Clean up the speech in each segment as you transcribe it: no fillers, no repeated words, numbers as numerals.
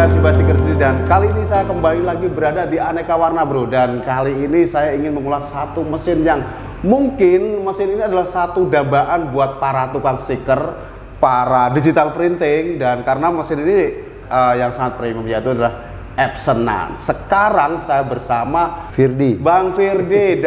dengan Siba Stiker Studio, dan kali ini saya kembali lagi berada di Aneka Warna bro. Dan kali ini saya ingin mengulas satu mesin yang mungkin mesin ini adalah satu dambaan buat para tukang stiker, para digital printing. Dan karena mesin ini yang sangat premium, yaitu adalah Epsonan. Sekarang saya bersama Firdi, Bang Firdi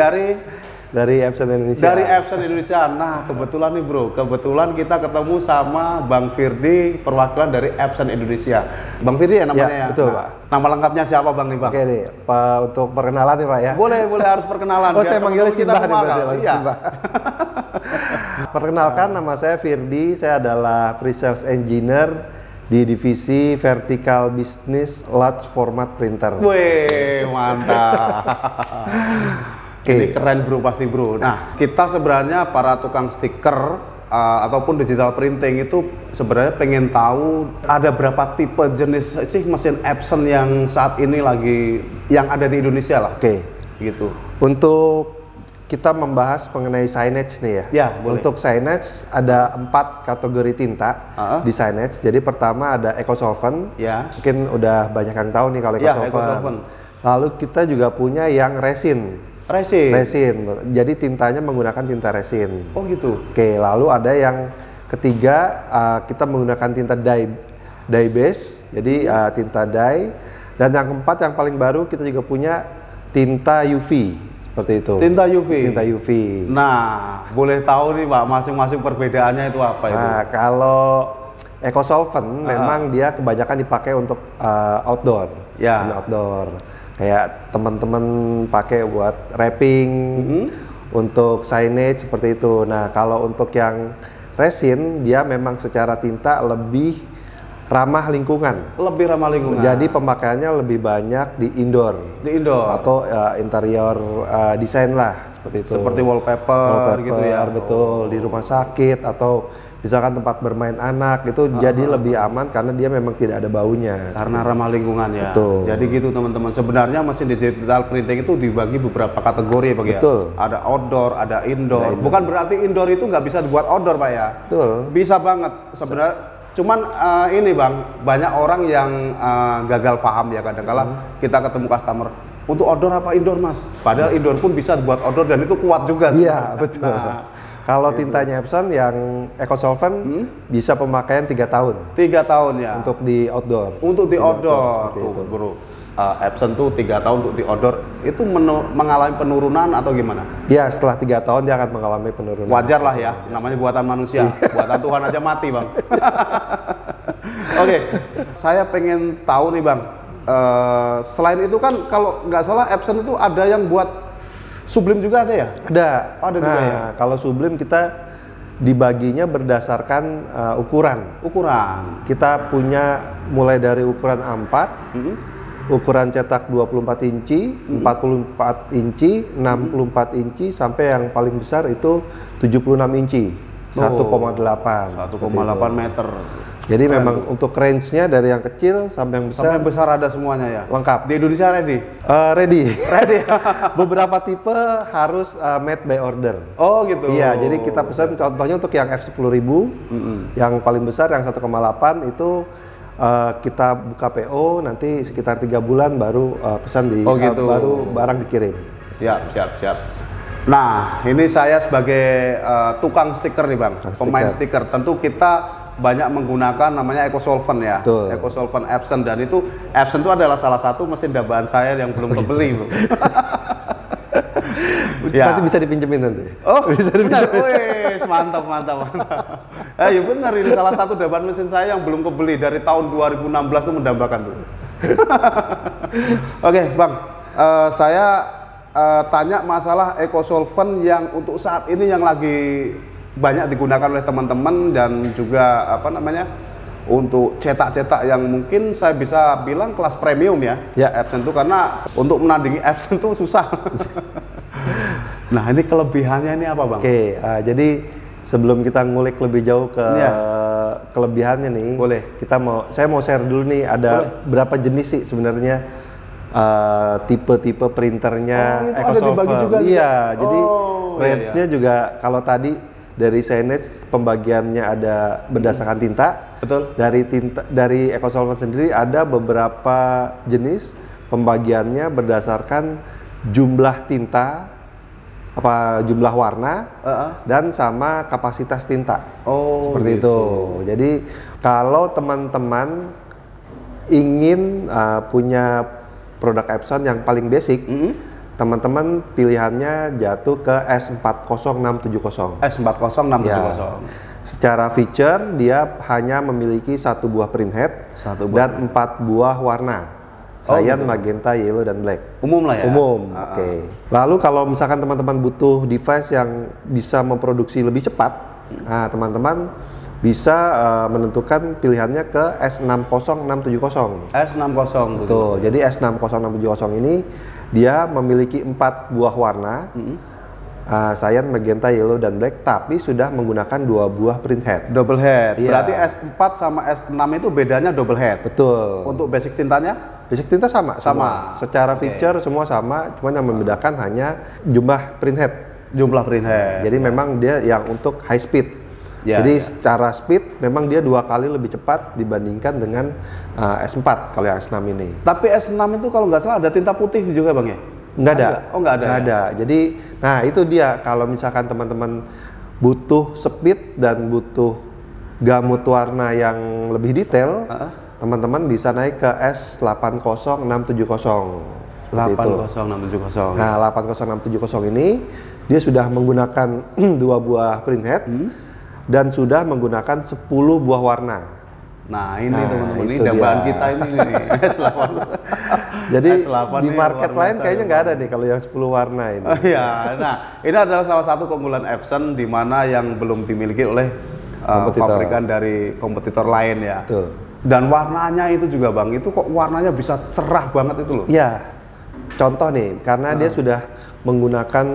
dari Epson Indonesia. Dari Epson Indonesia. Nah, kebetulan nih bro, kebetulan kita ketemu sama Bang Firdi, perwakilan dari Epson Indonesia. Bang Firdi ya namanya ya? Betul, nah, Pak. Nama lengkapnya siapa Bang nih Bang? Oke nih, Pak, untuk perkenalan nih Pak ya? Boleh harus perkenalan. Oh, saya manggilnya Simbah nih berarti. Iya. Perkenalkan, nama saya Firdi, saya adalah Pre-Sales Engineer di divisi Vertical Business Large Format Printer. Wih, mantap. Ini keren bro, pasti bro. Nah, kita sebenarnya para tukang stiker ataupun digital printing itu sebenarnya pengen tahu ada berapa tipe jenis sih mesin Epson yang saat ini lagi yang ada di Indonesia lah. Oke. Gitu. Untuk kita membahas mengenai signage nih ya. Ya, boleh. Untuk signage ada 4 kategori tinta di signage. Jadi pertama ada EcoSolvent. Ya. Mungkin udah banyak yang tahu nih kalau EcoSolvent. EcoSolvent. Lalu kita juga punya yang resin. Resin. Jadi tintanya menggunakan tinta resin. Oh gitu. Oke, lalu ada yang ketiga kita menggunakan tinta dye base. Jadi tinta dye. Dan yang keempat yang paling baru kita juga punya tinta UV. Seperti itu. Tinta UV. Tinta UV. Nah, boleh tahu nih Pak, masing-masing perbedaannya itu apa itu? Nah, kalau EcoSolvent memang dia kebanyakan dipakai untuk outdoor. Ya. Outdoor. Kayak teman-teman pakai buat wrapping, untuk signage seperti itu. Nah, kalau untuk yang resin, dia memang secara tinta lebih ramah lingkungan. Lebih ramah lingkungan. Jadi pemakaiannya lebih banyak di indoor. Di indoor. Atau interior desain lah, seperti itu. Seperti wallpaper gitu ya. Betul, di rumah sakit atau misalkan tempat bermain anak itu jadi lebih aman karena dia memang tidak ada baunya. Karena ramah lingkungan ya. Betul. Jadi gitu teman-teman. Sebenarnya mesin digital printing itu dibagi beberapa kategori Pak ya. Betul. Ada outdoor, ada indoor. Bukan berarti indoor itu nggak bisa dibuat outdoor Pak ya. Betul. Bisa banget sebenarnya. Cuman ini Bang, banyak orang yang gagal paham ya kadang-kala kita ketemu customer. Untuk outdoor apa indoor Mas? Padahal indoor pun bisa dibuat outdoor dan itu kuat juga. Iya, betul. Kalau tintanya Epson yang EcoSolvent bisa pemakaian 3 tahun. 3 tahun ya. Untuk di outdoor. Untuk di outdoor tuh, bro. Epson tuh 3 tahun untuk di outdoor. Itu mengalami penurunan atau gimana? Ya, setelah 3 tahun dia akan mengalami penurunan. Wajar lah ya, namanya buatan manusia. Buatan Tuhan aja mati Bang. Oke, saya pengen tahu nih Bang. Selain itu kan kalau nggak salah Epson itu ada yang buat Sublime juga ada ya? Ada. Ada juga ya? Kalau Sublime kita dibaginya berdasarkan ukuran. Ukuran. Kita punya mulai dari ukuran A4, ukuran cetak 24 inci, 44 inci, 64 inci, sampai yang paling besar itu 76 inci, 1,8 meter. Jadi memang untuk range-nya dari yang kecil sampai yang besar. Sampai yang besar ada semuanya ya? Lengkap. Di Indonesia ready? Ready. Ready. Beberapa tipe harus made by order. Oh gitu. Iya, jadi kita pesan contohnya untuk yang F10.000, yang paling besar yang 1,8 itu kita buka PO nanti sekitar 3 bulan baru pesan gitu. Baru barang dikirim. Siap. Nah, ini saya sebagai tukang stiker nih Bang, pemain stiker. Tentu kita banyak menggunakan namanya EcoSolvent ya. Betul. EcoSolvent Epson, dan itu Epson itu adalah salah satu mesin dambaan saya yang belum kebeli bro. Nanti bisa dipinjemin nanti. Oh, bisa dipinjemin. Wih, mantap. Ya benar, ini salah satu dambaan mesin saya yang belum kebeli dari tahun 2016 itu mendambakan tuh. Oke, Bang. Saya tanya masalah EcoSolvent yang untuk saat ini yang lagi banyak digunakan oleh teman-teman dan juga untuk cetak-cetak yang mungkin saya bisa bilang kelas premium ya. Epson itu karena untuk menandingi Epson itu susah. Nah, ini kelebihannya ini apa Bang? Oke, jadi sebelum kita ngulik lebih jauh ke kelebihannya nih, saya mau share dulu nih ada berapa jenis sih sebenarnya tipe-tipe printernya EcoSolvent. Iya, jadi range-nya juga kalau tadi dari signage pembagiannya ada berdasarkan tinta. Betul. Dari EcoSolvent sendiri ada beberapa jenis, pembagiannya berdasarkan jumlah tinta, jumlah warna, dan sama kapasitas tinta. Oh, seperti gitu. itu. Jadi kalau teman-teman ingin punya produk Epson yang paling basic, teman-teman pilihannya jatuh ke S40670. S40670. Secara feature dia hanya memiliki 1 buah printhead dan 4 buah warna. Cyan, gitu. Magenta, yellow, dan black. Umum lah ya? Umum, oke. Lalu kalau misalkan teman-teman butuh device yang bisa memproduksi lebih cepat, nah teman-teman bisa menentukan pilihannya ke S60670. S60. Betul, jadi S60670 ini dia memiliki 4 buah warna, cyan, magenta, yellow, dan black, tapi sudah menggunakan 2 buah printhead. Double head, iya. Berarti S4 sama S6 itu bedanya double head? Betul. Untuk basic tintanya? Basic tinta sama. Secara feature semua sama, cuma yang membedakan hanya jumlah printhead. Jumlah printhead. Jadi memang dia yang untuk high speed. Jadi secara speed memang dia 2 kali lebih cepat dibandingkan dengan S4 kalau yang S6 ini. Tapi S6 itu kalau nggak salah ada tinta putih juga Bang ya? Nggak ada. Oh nggak ada. Nggak ada. Jadi, nah itu dia kalau misalkan teman-teman butuh speed dan butuh gamut warna yang lebih detail, teman-teman bisa naik ke S80670. 80670. Nah, 80670 ini dia sudah menggunakan 2 buah printhead dan sudah menggunakan 10 buah warna. Nah, ini teman-teman, ini dambaan kita ini S8. Jadi S8 di market lain kayaknya nggak ada nih kalau yang 10 warna ini. Iya, nah ini adalah salah satu keunggulan Epson di mana yang belum dimiliki oleh pabrikan dari kompetitor lain ya. Betul. Dan warnanya itu juga Bang, itu kok warnanya bisa cerah banget itu loh. Iya, contoh nih, karena dia sudah menggunakan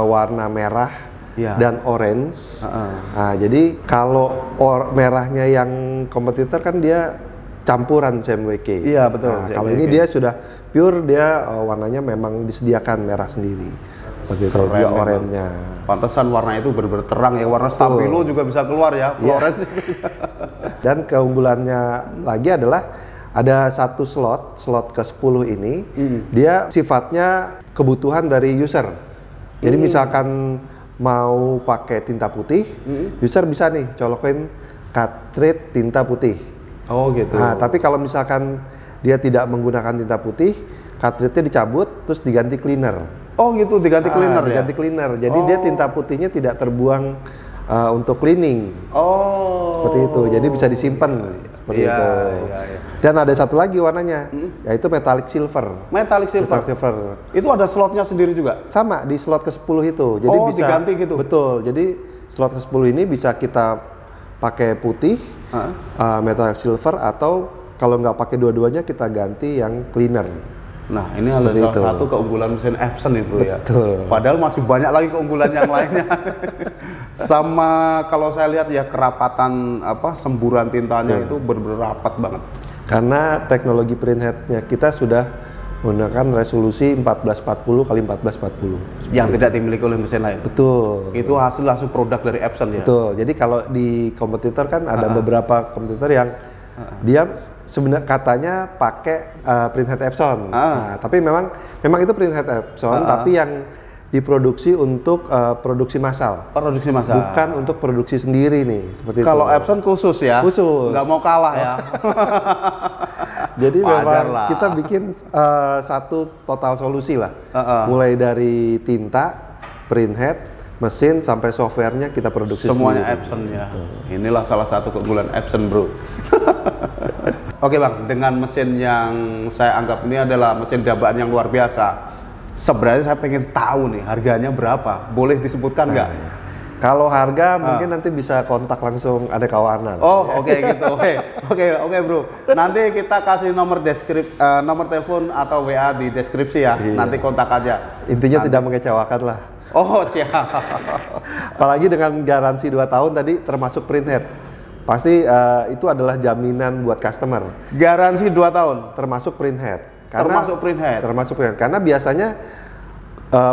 warna merah dan orange. Nah, jadi kalau merahnya yang kompetitor kan dia campuran CMYK. Iya betul. Nah, kalau ini dia sudah pure, dia warnanya memang disediakan merah sendiri. Begitu dia oranye-nya. Pantesan warna itu benar-benar terang ya, warna stabilo juga bisa keluar ya, Florence. Dan keunggulannya lagi adalah ada satu slot ke-10 ini, dia sifatnya kebutuhan dari user. Jadi misalkan mau pakai tinta putih, user bisa nih colokin cartridge tinta putih. Oh gitu. Nah, tapi kalau misalkan dia tidak menggunakan tinta putih, cartridge-nya dicabut terus diganti cleaner. Oh gitu, diganti cleaner ya? Diganti cleaner, jadi dia tinta putihnya tidak terbuang untuk cleaning. Oh. Seperti itu, jadi bisa disimpan. Seperti itu. Iya. Dan ada satu lagi warnanya, yaitu metallic silver. Metallic silver? Itu ada slotnya sendiri juga? Sama, di slot ke-10 itu. Jadi bisa diganti gitu? Betul, jadi slot ke-10 ini bisa kita pakai putih, metallic silver, atau kalau nggak pakai dua-duanya kita ganti yang cleaner. Nah, ini adalah salah satu keunggulan mesin Epson itu ya. Betul. Padahal masih banyak lagi keunggulan yang lainnya. Sama kalau saya lihat ya kerapatan semburan tintanya itu benar-benar rapat banget. Karena teknologi printheadnya kita sudah menggunakan resolusi 1440 x 1440. Yang tidak dimiliki oleh mesin lain. Betul. Itu hasil langsung produk dari Epson ya. Betul. Jadi kalau di kompetitor kan ada beberapa kompetitor yang dia sebenarnya katanya pakai printhead Epson. Nah, tapi memang itu printhead Epson, tapi yang diproduksi untuk produksi massal. Produksi massal. Bukan untuk produksi sendiri nih, seperti kalau itu. Epson khusus ya. Khusus. Nggak mau kalah ya. Jadi memang kita bikin satu total solusi lah. Mulai dari tinta, printhead, mesin sampai softwarenya kita produksi semuanya sendiri. Epson ya. Inilah salah satu keunggulan Epson, bro. Oke Bang, dengan mesin yang saya anggap ini adalah mesin dambaan yang luar biasa. Sebenarnya saya pengen tahu nih harganya berapa. Boleh disebutkan nggak? Kalau harga mungkin nanti bisa kontak langsung ada kawanan. Oh oke gitu. Oke bro. Nanti kita kasih nomor telepon atau WA di deskripsi ya. Nanti kontak aja. Intinya tidak mengecewakan lah. Oh siap. Apalagi dengan garansi 2 tahun tadi termasuk printhead. Pasti itu adalah jaminan buat customer. Garansi 2 tahun? Termasuk printhead. Termasuk printhead? Termasuk printhead. Karena biasanya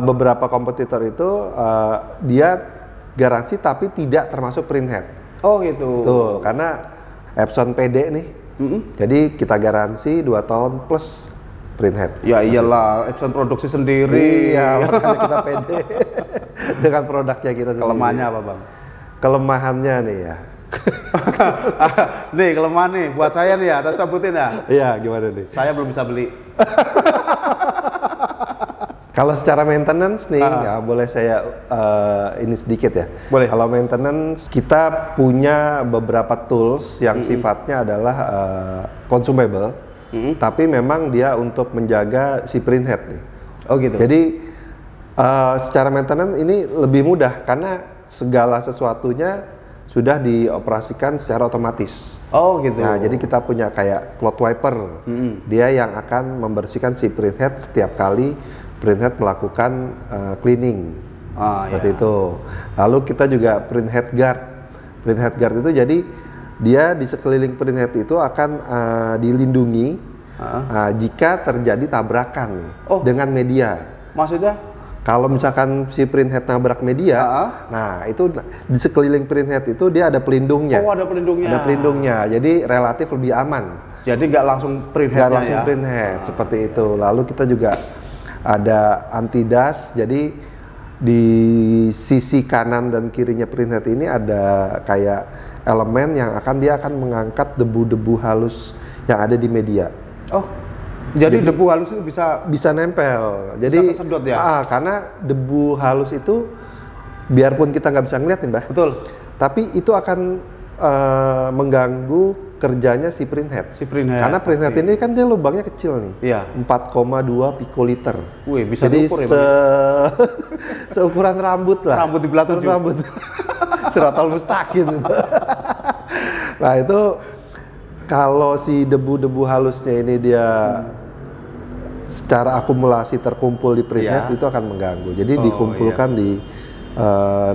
beberapa kompetitor itu dia garansi tapi tidak termasuk printhead. Oh gitu. Tuh, karena Epson PD nih. Jadi kita garansi 2 tahun plus printhead. Ya iyalah, Epson produksi sendiri. Iya, makanya kita pede dengan produknya kita sendiri. Kelemahannya apa, Bang? Kelemahannya nih ya. Nih kelemahan nih, buat saya nih ya, kita sebutin ya. Iya, gimana nih? Saya belum bisa beli. Kalau secara maintenance nih, ya boleh saya ini sedikit ya. Boleh. Kalau maintenance, kita punya beberapa tools yang sifatnya adalah consumable, tapi memang dia untuk menjaga si printhead nih. Oh gitu. Jadi secara maintenance ini lebih mudah karena segala sesuatunya sudah dioperasikan secara otomatis. Oh gitu. Nah, jadi kita punya kayak cloth wiper, dia yang akan membersihkan si printhead setiap kali printhead melakukan cleaning, seperti itu. Lalu kita juga printhead guard. Printhead guard itu jadi dia di sekeliling printhead itu akan dilindungi jika terjadi tabrakan nih, dengan media. Maksudnya? Kalau misalkan si printhead nabrak media, nah itu di sekeliling printhead itu dia ada pelindungnya. Oh, ada pelindungnya. Ada pelindungnya, jadi relatif lebih aman. Jadi nggak langsung printhead. Nggak langsung printhead, seperti itu. Lalu kita juga ada anti dust, jadi di sisi kanan dan kirinya printhead ini ada kayak elemen yang dia akan mengangkat debu-debu halus yang ada di media. Oh, jadi debu halus itu bisa nempel. Jadi bisa kesedot ya? Karena debu halus itu biarpun kita nggak bisa ngeliat nih, Mbah. Betul. Tapi itu akan mengganggu kerjanya si printhead. Karena printhead ini kan dia lubangnya kecil nih. Iya. 4,2 pikoliter. Wih, bisa jadi diukur ya, seukuran rambut lah. Rambut di belah 7. Rambut. Siratal mustaqim. Nah, itu kalau si debu-debu halusnya ini dia secara akumulasi terkumpul di printhead, itu akan mengganggu. Jadi dikumpulkan di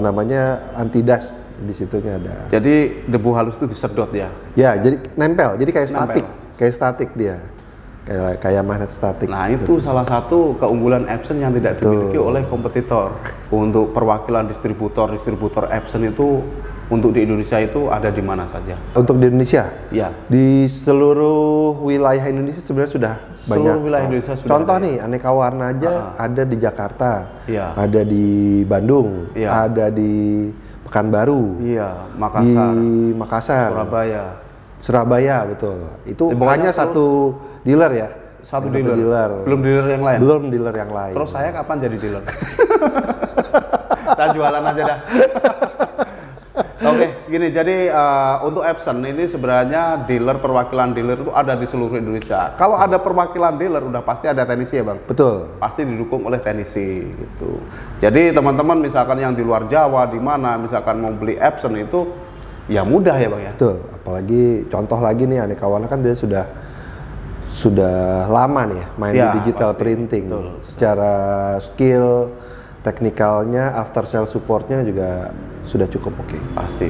namanya anti dust. Di situnya ada. Jadi debu halus itu disedot ya? Ya, jadi nempel. Jadi kayak statik, kayak statik dia, kayak magnet statik. Nah, itu salah satu keunggulan Epson yang tidak dimiliki oleh kompetitor. Untuk perwakilan distributor Epson itu untuk di Indonesia itu ada di mana saja? Untuk di Indonesia? Ya. Di seluruh wilayah Indonesia sebenarnya sudah banyak. Seluruh wilayah Indonesia sudah. Contoh nih, aneka warna aja ada di Jakarta, ada di Bandung, ada di Pekanbaru, di Makassar, Surabaya, betul. Itu hanya satu dealer ya. Satu dealer. Belum dealer yang lain. Belum dealer yang lain. Terus saya kapan jadi dealer? Kita jualan aja dah. Oke, gini. Jadi untuk Epson ini sebenarnya perwakilan dealer itu ada di seluruh Indonesia. Kalau ada perwakilan dealer, udah pasti ada teknisi ya, Bang. Betul. Pasti didukung oleh teknisi gitu. Jadi teman-teman misalkan yang di luar Jawa, di mana misalkan mau beli Epson itu, ya mudah ya, Bang ya. Betul. Apalagi contoh lagi nih, aneka warna kan dia sudah lama nih ya main di digital printing. Betul. Secara skill, teknikalnya, after sale supportnya juga sudah cukup oke. Pasti.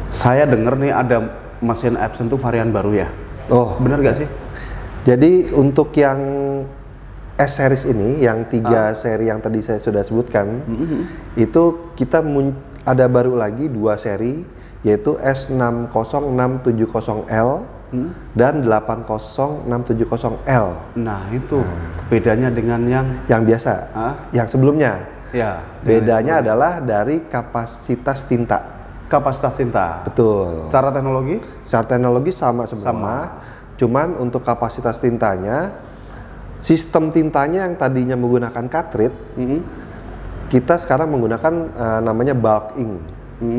Saya dengar nih ada mesin Epson tuh varian baru ya. Oh, bener gak sih? Jadi untuk yang S series ini, yang 3 seri yang tadi saya sudah sebutkan, itu kita ada baru lagi 2 seri, yaitu S60670L dan 80670L. Nah itu bedanya dengan yang biasa, yang sebelumnya. Ya. Bedanya adalah dari kapasitas tinta. Kapasitas tinta. Betul. Secara teknologi? Secara teknologi sama semua. Cuman untuk kapasitas tintanya, sistem tintanya yang tadinya menggunakan cartridge, kita sekarang menggunakan namanya bulk ink.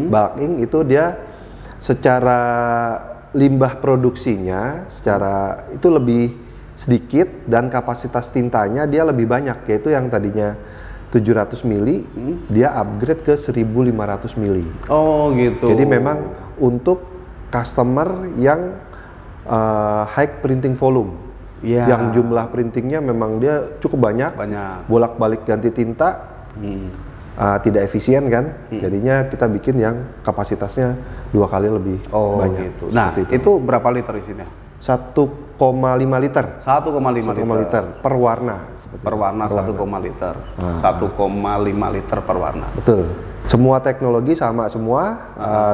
Bulk ink itu dia secara limbah produksinya, secara itu lebih sedikit dan kapasitas tintanya dia lebih banyak, yaitu yang tadinya 700 mili, dia upgrade ke 1500 mili. Oh gitu. Jadi memang untuk customer yang high printing volume, yang jumlah printingnya memang dia cukup banyak. Bolak-balik ganti tinta, tidak efisien kan. Jadinya kita bikin yang kapasitasnya 2 kali lebih banyak. Gitu. Nah itu berapa liter isinya? 1,5 liter. 1,5 liter per warna. Per warna 1,5 liter. 1,5 liter per warna. Betul. Semua teknologi sama semua,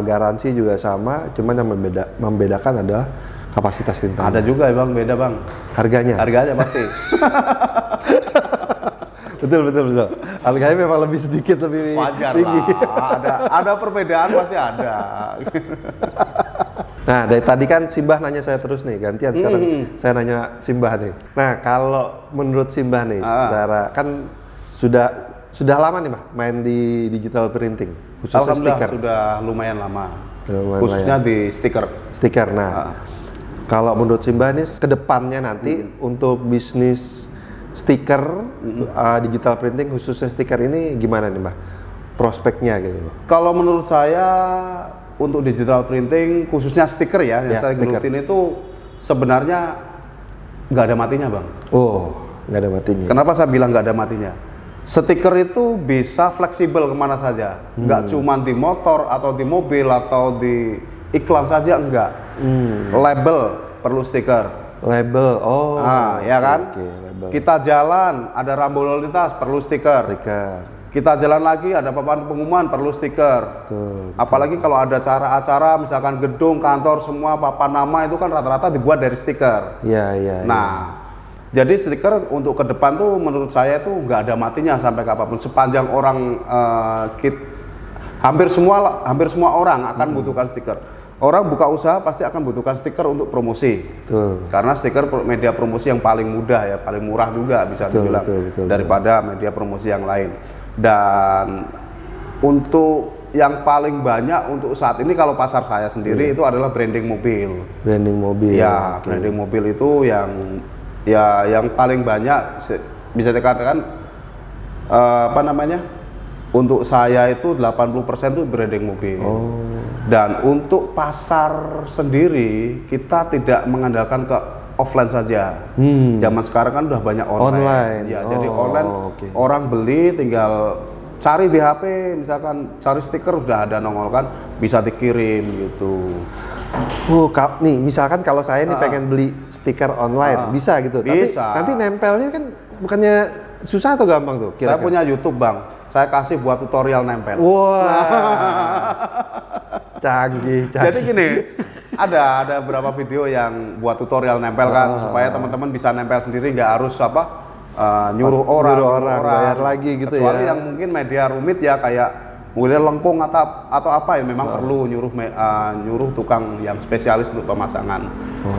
garansi juga sama, cuman yang membedakan adalah kapasitas tintanya. Ada juga ya bang, beda bang. Harganya? Harganya pasti. betul. Harganya memang lebih sedikit, lebih wajar tinggi. Lah. Ada perbedaan pasti ada. Nah, dari tadi kan Simbah nanya saya terus nih, gantian sekarang saya nanya Simbah nih. Nah, kalau menurut Simbah nih, secara kan sudah lama nih, Mbak, main di digital printing, khususnya stiker. Sudah lumayan lama. Khususnya di stiker. Stiker. Nah, kalau menurut Simbah nih, kedepannya nanti untuk bisnis stiker, digital printing khususnya stiker ini gimana nih, Mbak? Prospeknya gitu. Kalau menurut saya untuk digital printing khususnya stiker ya, yang saya gelutin itu sebenarnya nggak ada matinya, Bang. Oh, nggak ada matinya. Kenapa saya bilang nggak ada matinya? Stiker itu bisa fleksibel kemana saja, nggak cuma di motor atau di mobil atau di iklan saja, enggak. Label perlu stiker. Label, oh. Nah, ya kan? Label. Kita jalan, ada rambu lalu lintas, perlu stiker. Kita jalan lagi, ada papan pengumuman, perlu stiker. Apalagi kalau ada acara, misalkan gedung, kantor, semua papan nama itu kan rata-rata dibuat dari stiker. Iya. Nah, jadi stiker untuk ke depan tuh menurut saya tuh nggak ada matinya sampai kapanpun. Sepanjang orang hampir semua orang akan butuhkan stiker. Orang buka usaha pasti akan butuhkan stiker untuk promosi. Karena stiker media promosi yang paling mudah ya, paling murah juga bisa dibilang daripada media promosi yang lain. Dan untuk yang paling banyak untuk saat ini kalau pasar saya sendiri itu adalah branding mobil. Branding mobil. Ya, branding mobil itu yang paling banyak bisa dikatakan untuk saya itu 80% itu branding mobil. Dan untuk pasar sendiri kita tidak mengandalkan ke offline saja. Zaman sekarang kan udah banyak online. Ya, jadi online orang beli tinggal cari di HP, misalkan cari stiker sudah ada nongol kan, bisa dikirim gitu. Nih misalkan kalau saya nih pengen beli stiker online, bisa gitu. Bisa. Tapi nanti nempelnya kan bukannya susah atau gampang tuh? Saya punya YouTube, Bang. Saya kasih buat tutorial nempel. Canggih. Jadi gini, ada beberapa video yang buat tutorial nempel kan, supaya teman-teman bisa nempel sendiri, nggak harus nyuruh orang bayar lagi gitu. Kecuali yang mungkin media rumit ya, kayak mungkin lengkung atau apa ya, memang perlu nyuruh tukang yang spesialis untuk pemasangan.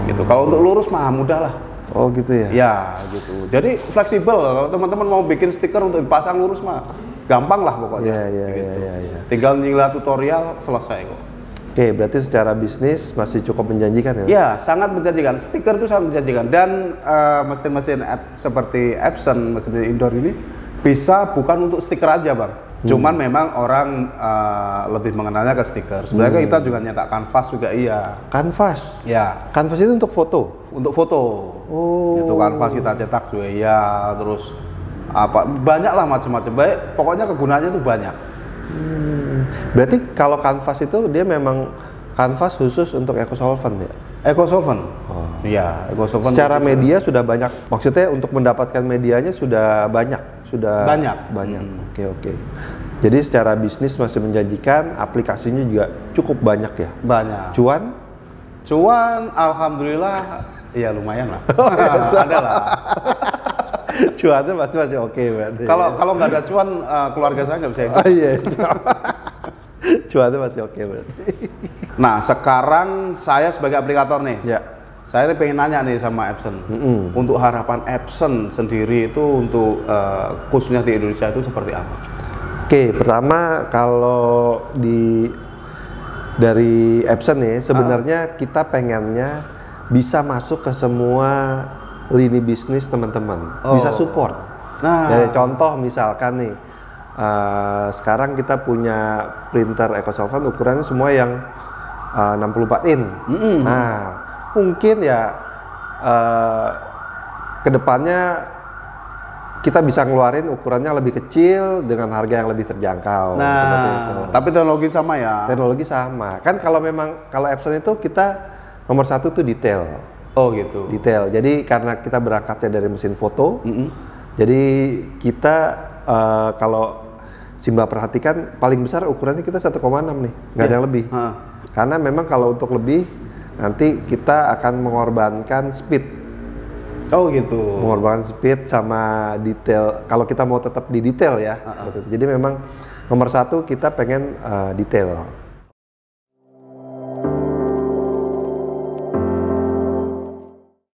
Gitu. Kalau untuk lurus mah mudah lah. Oh gitu ya? Ya gitu. Jadi fleksibel. Kalau teman-teman mau bikin stiker untuk dipasang lurus mah gampang lah pokoknya. Iya. Tinggal nyilah tutorial, selesai kok. Oke, berarti secara bisnis masih cukup menjanjikan ya? Ya, sangat menjanjikan. Stiker itu sangat menjanjikan. Dan mesin-mesin seperti Epson, mesin indoor ini bisa bukan untuk stiker aja, Bang. Cuman memang orang lebih mengenalnya ke stiker. Sebenarnya kita juga nyetak kanvas juga iya. Kanvas? Ya. Kanvas itu untuk foto? Untuk foto. Itu kanvas kita cetak juga iya. Terus banyak lah macam-macam. Baik, pokoknya kegunaannya itu banyak. Berarti kalau kanvas itu dia memang kanvas khusus untuk EcoSolvent ya? EcoSolvent? Iya, EcoSolvent. Secara media sudah banyak, maksudnya untuk mendapatkan medianya sudah banyak? Banyak. Oke. Jadi secara bisnis masih menjanjikan, aplikasinya juga cukup banyak ya? Banyak. Cuan alhamdulillah ya lumayan lah. Ada lah. Cuannya masih oke berarti. Kalau nggak ada cuan, keluarga saya nggak bisa hidup. Iya. Cuannya masih oke berarti. Nah, sekarang saya sebagai aplikator nih. Ya. Saya pengen nanya nih sama Epson. Untuk harapan Epson sendiri itu untuk khususnya di Indonesia itu seperti apa? Oke, pertama kalau dari Epson nih, sebenarnya kita pengennya bisa masuk ke semua lini bisnis teman-teman, bisa support. Dari contoh misalkan nih, sekarang kita punya printer EcoSolvent ukurannya semua yang 64 in. Nah, mungkin ya kedepannya kita bisa ngeluarin ukurannya lebih kecil dengan harga yang lebih terjangkau. Seperti itu. Tapi teknologi sama ya? Teknologi sama. Kan kalau Epson itu kita nomor satu tuh detail. Oh gitu. Detail. Jadi karena kita berangkatnya dari mesin foto, jadi kita kalau Simba perhatikan paling besar ukurannya kita 1,6 nih, nggak ada yang lebih. Karena memang kalau untuk lebih nanti kita akan mengorbankan speed. Oh gitu. Mengorbankan speed sama detail. Kalau kita mau tetap di detail ya. Seperti itu. Jadi memang nomor satu kita pengen detail.